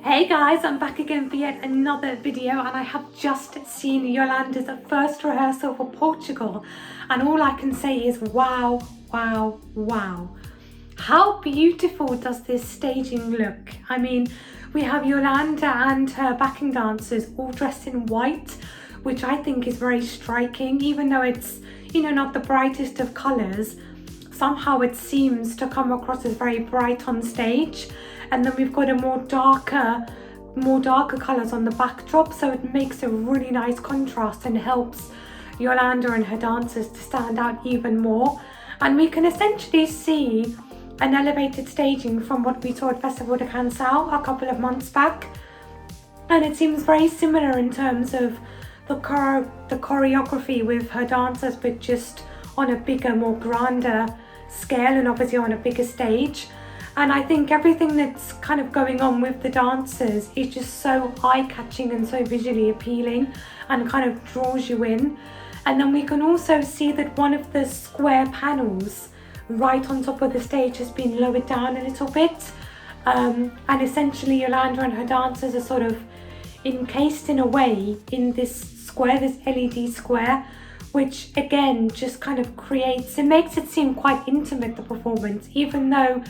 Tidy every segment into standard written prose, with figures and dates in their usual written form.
Hey guys, I'm back again for yet another video, and I have just seen Iolanda's first rehearsal for Portugal, and all I can say is wow, wow, wow. How beautiful does this staging look? I mean, we have Iolanda and her backing dancers all dressed in white, which I think is very striking, even though it's, you know, not the brightest of colours. Somehow it seems to come across as very bright on stage. And then we've got a more darker colours on the backdrop, so it makes a really nice contrast and helps Iolanda and her dancers to stand out even more. And we can essentially see an elevated staging from what we saw at Festival de Canção a couple of months back, and it seems very similar in terms of the choreography with her dancers, but just on a bigger, more grander scale, and obviously on a bigger stage. And I think everything that's kind of going on with the dancers is just so eye-catching and so visually appealing and kind of draws you in. And then we can also see that one of the square panels right on top of the stage has been lowered down a little bit. And essentially Iolanda and her dancers are sort of encased in a way in this square, this LED square, which again just kind of makes it seem quite intimate, the performance, even though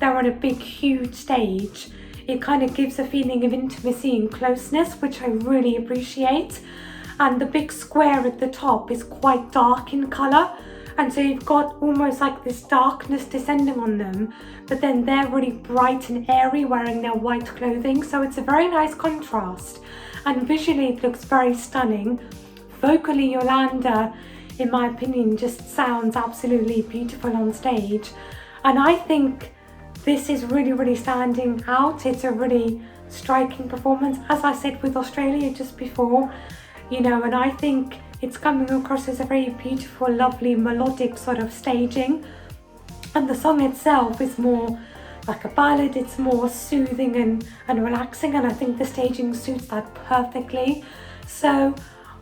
they're on a big, huge stage. It kind of gives a feeling of intimacy and closeness, which I really appreciate. And the big square at the top is quite dark in colour, and so you've got almost like this darkness descending on them, but then they're really bright and airy wearing their white clothing, so it's a very nice contrast, and visually it looks very stunning. Vocally, Iolanda, in my opinion, just sounds absolutely beautiful on stage, and I think this is really standing out. It's a really striking performance, as I said with Australia just before, you know, and I think it's coming across as a very beautiful, lovely, melodic sort of staging. And the song itself is more like a ballad, it's more soothing and relaxing, and I think the staging suits that perfectly. So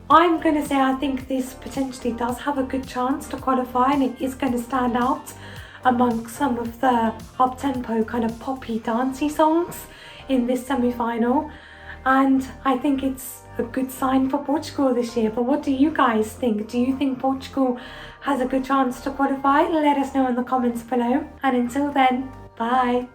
I'm going to say I think this potentially does have a good chance to qualify, and it is going to stand out amongst some of the up-tempo kind of poppy dancey songs in this semi-final, and I think it's a good sign for Portugal this year. But what do you guys think? Do you think Portugal has a good chance to qualify? Let us know in the comments below, and until then, bye.